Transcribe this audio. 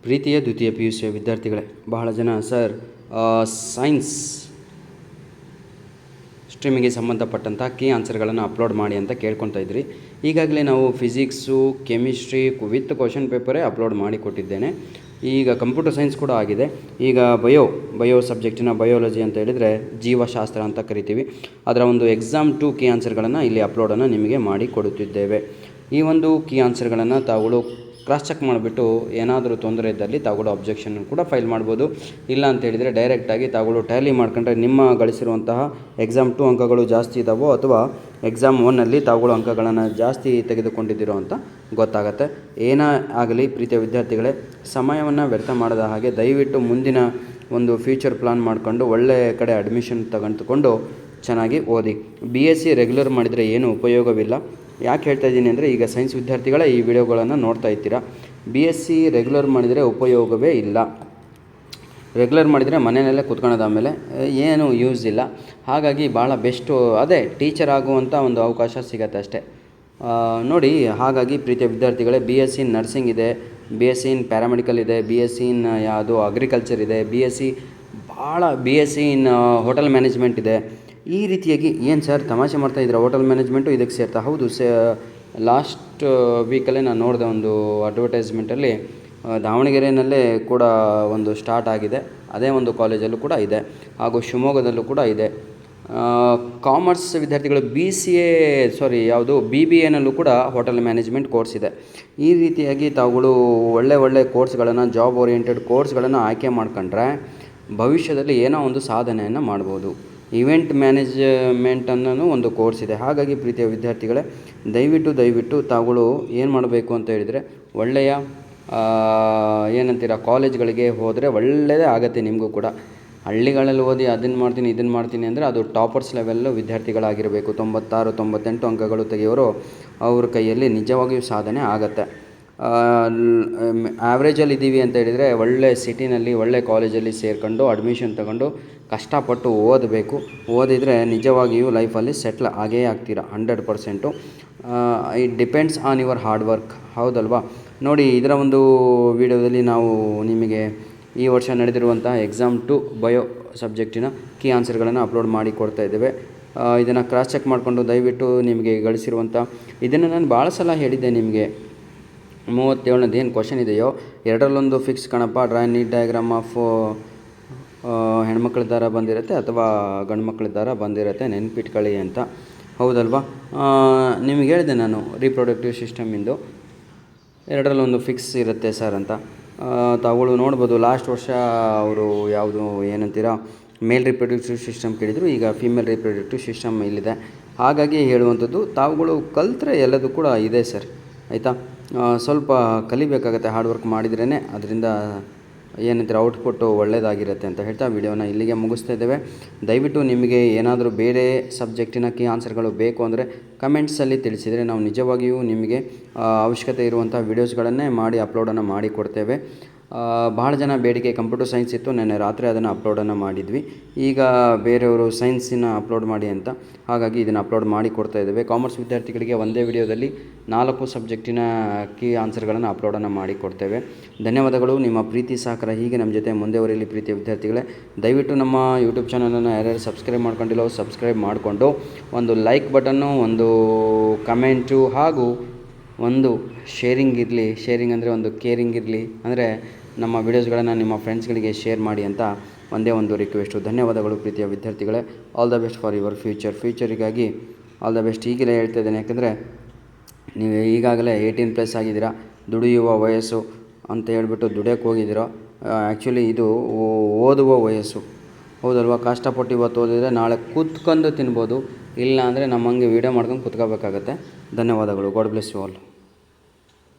ಪ್ರೀತಿಯ ದ್ವಿತೀಯ PUC ವಿದ್ಯಾರ್ಥಿಗಳೇ, ಬಹಳ ಜನ ಸರ್ ಸೈನ್ಸ್ ಸ್ಟ್ರೀಮಿಗೆ ಸಂಬಂಧಪಟ್ಟಂಥ ಕೀ ಆನ್ಸರ್ಗಳನ್ನು ಅಪ್ಲೋಡ್ ಮಾಡಿ ಅಂತ ಕೇಳ್ಕೊತಾ ಇದ್ರಿ. ಈಗಾಗಲೇ ನಾವು ಫಿಸಿಕ್ಸು, ಕೆಮಿಸ್ಟ್ರಿ ವಿತ್ ಕ್ವಶನ್ ಪೇಪರೇ ಅಪ್ಲೋಡ್ ಮಾಡಿ ಕೊಟ್ಟಿದ್ದೇನೆ. ಈಗ ಕಂಪ್ಯೂಟರ್ ಸೈನ್ಸ್ ಕೂಡ ಆಗಿದೆ. ಈಗ ಬಯೋ ಸಬ್ಜೆಕ್ಟಿನ ಬಯೋಲಜಿ ಅಂತ ಹೇಳಿದರೆ ಜೀವಶಾಸ್ತ್ರ ಅಂತ ಕರಿತೀವಿ. ಅದರ ಒಂದು ಎಕ್ಸಾಮ್ 2 ಕೀ ಆನ್ಸರ್ಗಳನ್ನು ಇಲ್ಲಿ ಅಪ್ಲೋಡನ್ನು ನಿಮಗೆ ಮಾಡಿ ಕೊಡುತ್ತಿದ್ದೇವೆ. ಈ ಒಂದು ಕೀ ಆನ್ಸರ್ಗಳನ್ನು ತಾವುಗಳು ಕ್ರಾಸ್ ಚೆಕ್ ಮಾಡಿಬಿಟ್ಟು ಏನಾದರೂ ತೊಂದರೆ ಇದ್ದಲ್ಲಿ ತಾವುಗಳು ಅಬ್ಜೆಕ್ಷನ್ ಕೂಡ ಫೈಲ್ ಮಾಡ್ಬೋದು. ಇಲ್ಲ ಅಂತ ಹೇಳಿದರೆ ಡೈರೆಕ್ಟಾಗಿ ತಾವುಗಳು ಟ್ಯಾಲಿ ಮಾಡ್ಕೊಂಡ್ರೆ ನಿಮ್ಮ ಗಳಿಸಿರುವಂತಹ ಎಕ್ಸಾಮ್ 2 ಅಂಕಗಳು ಜಾಸ್ತಿ ಇದ್ದಾವೋ ಅಥವಾ ಎಕ್ಸಾಮ್ 1ನಲ್ಲಿ ತಾವುಗಳು ಅಂಕಗಳನ್ನು ಜಾಸ್ತಿ ತೆಗೆದುಕೊಂಡಿದ್ದೀರೋ ಅಂತ ಗೊತ್ತಾಗುತ್ತೆ. ಏನೇ ಆಗಲಿ ಪ್ರೀತಿಯ ವಿದ್ಯಾರ್ಥಿಗಳೇ, ಸಮಯವನ್ನು ವ್ಯರ್ಥ ಮಾಡದ ಹಾಗೆ ದಯವಿಟ್ಟು ಮುಂದಿನ ಒಂದು ಫ್ಯೂಚರ್ ಪ್ಲಾನ್ ಮಾಡಿಕೊಂಡು ಒಳ್ಳೆಯ ಕಡೆ ಅಡ್ಮಿಷನ್ ತೆಗೆದುಕೊಂಡು ಚೆನ್ನಾಗಿ ಓದಿ. BSc ರೆಗ್ಯುಲರ್ ಮಾಡಿದರೆ ಏನೂ ಉಪಯೋಗವಿಲ್ಲ. ಯಾಕೆ ಹೇಳ್ತಾ ಇದ್ದೀನಿ ಅಂದರೆ, ಈಗ ಸೈನ್ಸ್ ವಿದ್ಯಾರ್ಥಿಗಳೇ ಈ ವಿಡಿಯೋಗಳನ್ನು ನೋಡ್ತಾ ಇರ್ತೀರ. BSc ರೆಗ್ಯುಲರ್ ಮಾಡಿದರೆ ಉಪಯೋಗವೇ ಇಲ್ಲ. ರೆಗ್ಯುಲರ್ ಮಾಡಿದರೆ ಮನೆಯಲ್ಲೇ ಕೂತ್ಕೊಳ್ಳೋದು, ಆಮೇಲೆ ಏನೂ ಯೂಸ್ ಇಲ್ಲ. ಹಾಗಾಗಿ ಭಾಳ ಬೆಸ್ಟು ಅದೇ ಟೀಚರ್ ಆಗುವಂಥ ಒಂದು ಅವಕಾಶ ಸಿಗತ್ತೆ ಅಷ್ಟೇ ನೋಡಿ. ಹಾಗಾಗಿ ಪ್ರೀತಿಯ ವಿದ್ಯಾರ್ಥಿಗಳೇ, BSc ಇನ್ ನರ್ಸಿಂಗ್ ಇದೆ, BSc ಇನ್ ಪ್ಯಾರಾಮೆಡಿಕಲ್ ಇದೆ, BSc ಇನ್ ಯಾವುದು ಅಗ್ರಿಕಲ್ಚರ್ ಇದೆ, BSc ಇನ್ ಹೋಟೆಲ್ ಮ್ಯಾನೇಜ್ಮೆಂಟ್ ಇದೆ. ಈ ರೀತಿಯಾಗಿ ಏನು ಸರ್ ತಮಾಷೆ ಮಾಡ್ತಾಯಿದ್ದೀರಾ, ಹೋಟೆಲ್ ಮ್ಯಾನೇಜ್ಮೆಂಟು ಇದಕ್ಕೆ ಸೇರ್ತಾ? ಹೌದು, ಲಾಸ್ಟ್ ವೀಕಲ್ಲೇ ನಾನು ನೋಡಿದೆ ಒಂದು ಅಡ್ವರ್ಟೈಸ್ಮೆಂಟಲ್ಲಿ ದಾವಣಗೆರೆಯಲ್ಲೇ ಕೂಡ ಒಂದು ಸ್ಟಾರ್ಟ್ ಆಗಿದೆ. ಅದೇ ಒಂದು ಕಾಲೇಜಲ್ಲೂ ಕೂಡ ಇದೆ, ಹಾಗೂ ಶಿವಮೊಗ್ಗದಲ್ಲೂ ಕೂಡ ಇದೆ. ಕಾಮರ್ಸ್ ವಿದ್ಯಾರ್ಥಿಗಳು BBAನಲ್ಲೂ ಕೂಡ ಹೋಟೆಲ್ ಮ್ಯಾನೇಜ್ಮೆಂಟ್ ಕೋರ್ಸ್ ಇದೆ. ಈ ರೀತಿಯಾಗಿ ತಾವುಗಳು ಒಳ್ಳೆ ಕೋರ್ಸ್ಗಳನ್ನು, ಜಾಬ್ ಓರಿಯೆಂಟೆಡ್ ಕೋರ್ಸ್ಗಳನ್ನು ಆಯ್ಕೆ ಮಾಡ್ಕೊಂಡ್ರೆ ಭವಿಷ್ಯದಲ್ಲಿ ಏನೋ ಒಂದು ಸಾಧನೆಯನ್ನು ಮಾಡ್ಬೋದು. ಇವೆಂಟ್ ಮ್ಯಾನೇಜ್ಮೆಂಟ್ ಅನ್ನೋ ಒಂದು ಕೋರ್ಸ್ ಇದೆ. ಹಾಗಾಗಿ ಪ್ರೀತಿಯ ವಿದ್ಯಾರ್ಥಿಗಳೇ, ದಯವಿಟ್ಟು ತಾವುಗಳು ಏನು ಮಾಡಬೇಕು ಅಂತ ಹೇಳಿದರೆ, ಒಳ್ಳೆಯ ಕಾಲೇಜ್ಗಳಿಗೆ ಹೋದರೆ ಒಳ್ಳೆಯದೇ ಆಗುತ್ತೆ ನಿಮಗೂ ಕೂಡ. ಹಳ್ಳಿಗಳಲ್ಲಿ ಓದಿ ಅದನ್ನು ಮಾಡ್ತೀನಿ ಅಂದರೆ ಅದು ಟಾಪರ್ಸ್ ಲೆವೆಲ್ಲು ವಿದ್ಯಾರ್ಥಿಗಳಾಗಿರಬೇಕು. 96, 98 ಅಂಕಗಳು ತೆಗೆಯೋರು ಅವ್ರ ಕೈಯಲ್ಲಿ ನಿಜವಾಗಿಯೂ ಸಾಧನೆ ಆಗುತ್ತೆ. ಆ್ಯಾವ್ರೇಜಲ್ಲಿ ಇದ್ದೀವಿ ಅಂತ ಹೇಳಿದರೆ ಒಳ್ಳೆ ಸಿಟಿನಲ್ಲಿ ಒಳ್ಳೆ ಕಾಲೇಜಲ್ಲಿ ಸೇರ್ಕೊಂಡು ಅಡ್ಮಿಷನ್ ತಗೊಂಡು ಕಷ್ಟಪಟ್ಟು ಓದಬೇಕು. ಓದಿದರೆ ನಿಜವಾಗಿಯೂ ಲೈಫಲ್ಲಿ ಸೆಟ್ಲ್ ಆಗೇ ಆಗ್ತೀರ 100%. It depends on your hard work, ಹೌದಲ್ವಾ? ನೋಡಿ, ಇದರ ಒಂದು ವಿಡಿಯೋದಲ್ಲಿ ನಾವು ನಿಮಗೆ ಈ ವರ್ಷ ನಡೆದಿರುವಂಥ ಎಕ್ಸಾಮ್ 2 ಬಯೋ ಸಬ್ಜೆಕ್ಟಿನ ಕೀ ಆನ್ಸರ್ಗಳನ್ನು ಅಪ್ಲೋಡ್ ಮಾಡಿ ಕೊಡ್ತಾ ಇದ್ದೇವೆ. ಇದನ್ನು ಕ್ರಾಸ್ ಚೆಕ್ ಮಾಡಿಕೊಂಡು ದಯವಿಟ್ಟು ನಿಮಗೆ ಗಳಿಸಿರುವಂಥ ಇದನ್ನು ನಾನು ಭಾಳ ಸಲ ಹೇಳಿದ್ದೆ ನಿಮಗೆ. 37 ಏನು ಕ್ವಶನ್ ಇದೆಯೋ ಎರಡರಲ್ಲೊಂದು ಫಿಕ್ಸ್ ಕಣಪ್ಪ. ಡ್ರಾ ನೀಟ್ ಡಯಾಗ್ರಾಮ್ ಆಫ್ ಹೆಣ್ಮಕ್ಳ ದಾರ ಬಂದಿರುತ್ತೆ ಅಥವಾ ಗಂಡು ಮಕ್ಕಳ ದಾರ ಬಂದಿರುತ್ತೆ, ನೆನ್ಪಿಟ್ಕೊಳ್ಳಿ ಅಂತ, ಹೌದಲ್ವಾ? ನಿಮಗೆ ಹೇಳಿದೆ ನಾನು ರೀಪ್ರೊಡಕ್ಟಿವ್ ಸಿಸ್ಟಮಿಂದು ಎರಡರಲ್ಲೊಂದು ಫಿಕ್ಸ್ ಇರುತ್ತೆ ಸರ್ ಅಂತ. ತಾವುಗಳು ನೋಡ್ಬೋದು, ಲಾಸ್ಟ್ ವರ್ಷ ಅವರು ಮೇಲ್ ರಿಪ್ರೊಡಕ್ಟಿವ್ ಸಿಸ್ಟಮ್ ಕೇಳಿದರು, ಈಗ ಫೀಮೇಲ್ ರಿಪ್ರೊಡಕ್ಟಿವ್ ಸಿಸ್ಟಮ್ ಇಲ್ಲಿದೆ. ಹಾಗಾಗಿ ಹೇಳುವಂಥದ್ದು, ತಾವುಗಳು ಕಲಿತ್ರೆ ಎಲ್ಲದೂ ಕೂಡ ಇದೆ ಸರ್, ಆಯಿತಾ? ಸ್ವಲ್ಪ ಕಲಿಬೇಕಾಗತ್ತೆ, ಹಾರ್ಡ್ ವರ್ಕ್ ಮಾಡಿದ್ರೇ ಅದರಿಂದ ಔಟ್ಪುಟ್ಟು ಒಳ್ಳೆಯದಾಗಿರುತ್ತೆ ಅಂತ ಹೇಳ್ತಾ ವಿಡಿಯೋನ ಇಲ್ಲಿಗೆ ಮುಗಿಸ್ತಾ ಇದ್ದೇವೆ. ದಯವಿಟ್ಟು ನಿಮಗೆ ಏನಾದರೂ ಬೇರೆ ಸಬ್ಜೆಕ್ಟಿನ ಕೀ ಆನ್ಸರ್ಗಳು ಬೇಕು ಅಂದರೆ ಕಮೆಂಟ್ಸಲ್ಲಿ ತಿಳಿಸಿದರೆ ನಾವು ನಿಜವಾಗಿಯೂ ನಿಮಗೆ ಅವಶ್ಯಕತೆ ಇರುವಂಥ ವೀಡಿಯೋಸ್ಗಳನ್ನೇ ಮಾಡಿ ಅಪ್ಲೋಡನ್ನು ಮಾಡಿ ಕೊಡ್ತೇವೆ. ಭಾಳ ಜನ ಬೇಡಿಕೆ ಕಂಪ್ಯೂಟರ್ ಸೈನ್ಸ್ ಇತ್ತು, ನೆನ್ನೆ ರಾತ್ರಿ ಅದನ್ನು ಅಪ್ಲೋಡನ್ನು ಮಾಡಿದ್ವಿ. ಈಗ ಬೇರೆಯವರು ಸೈನ್ಸಿನ ಅಪ್ಲೋಡ್ ಮಾಡಿ ಅಂತ, ಹಾಗಾಗಿ ಇದನ್ನು ಅಪ್ಲೋಡ್ ಮಾಡಿ ಕೊಡ್ತಾ ಇದ್ದೇವೆ. ಕಾಮರ್ಸ್ ವಿದ್ಯಾರ್ಥಿಗಳಿಗೆ ಒಂದೇ ವಿಡಿಯೋದಲ್ಲಿ 4 ಸಬ್ಜೆಕ್ಟಿನ ಕೀ ಆನ್ಸರ್ಗಳನ್ನು ಅಪ್ಲೋಡನ್ನು ಮಾಡಿ ಕೊಡ್ತೇವೆ. ಧನ್ಯವಾದಗಳು. ನಿಮ್ಮ ಪ್ರೀತಿ ಸಹಕಾರ ಹೀಗೆ ನಮ್ಮ ಜೊತೆ ಮುಂದೆವರಿಯಲಿ ಪ್ರೀತಿಯ ವಿದ್ಯಾರ್ಥಿಗಳೇ. ದಯವಿಟ್ಟು ನಮ್ಮ ಯೂಟ್ಯೂಬ್ ಚಾನಲನ್ನು ಯಾರ್ಯಾರು ಸಬ್ಸ್ಕ್ರೈಬ್ ಮಾಡ್ಕೊಂಡಿಲ್ಲೋ ಸಬ್ಸ್ಕ್ರೈಬ್ ಮಾಡಿಕೊಂಡು ಒಂದು ಲೈಕ್ ಬಟನ್ನು, ಒಂದು ಕಮೆಂಟು ಹಾಗೂ ಒಂದು ಶೇರಿಂಗ್ ಇರಲಿ. ಶೇರಿಂಗ್ ಅಂದರೆ ಒಂದು ಕೇರಿಂಗ್ ಇರಲಿ, ಅಂದರೆ ನಮ್ಮ ವಿಡಿಯೋಸ್ಗಳನ್ನು ನಿಮ್ಮ ಫ್ರೆಂಡ್ಸ್ಗಳಿಗೆ ಶೇರ್ ಮಾಡಿ ಅಂತ ಒಂದೇ ಒಂದು ರಿಕ್ವೆಸ್ಟು. ಧನ್ಯವಾದಗಳು ಪ್ರೀತಿಯ ವಿದ್ಯಾರ್ಥಿಗಳೇ. All the best for your ಫ್ಯೂಚರಿಗಾಗಿ ಆಲ್ ದ ಬೆಸ್ಟ್ ಈಗಲೇ ಹೇಳ್ತಾ ಇದ್ದೇನೆ. ಯಾಕೆಂದರೆ ನೀವು ಈಗಾಗಲೇ 18+ ಆಗಿದ್ದೀರಾ, ದುಡಿಯುವ ವಯಸ್ಸು ಅಂತ ಹೇಳ್ಬಿಟ್ಟು ದುಡಿಯೋಕ್ಕೆ ಹೋಗಿದ್ದೀರೋ. ಆ್ಯಕ್ಚುಲಿ ಇದು ಓದುವ ವಯಸ್ಸು, ಹೌದಲ್ವಾ? ಕಷ್ಟಪಟ್ಟು ಇವತ್ತು ಓದಿದರೆ ನಾಳೆ ಕೂತ್ಕೊಂಡು ತಿನ್ಬೋದು, ಇಲ್ಲ ಅಂದರೆ ನಮ್ಮಂಗೆ ವೀಡಿಯೋ ಮಾಡ್ಕೊಂಡು ಕೂತ್ಕೋಬೇಕಾಗತ್ತೆ. ಧನ್ಯವಾದಗಳು. God bless you all.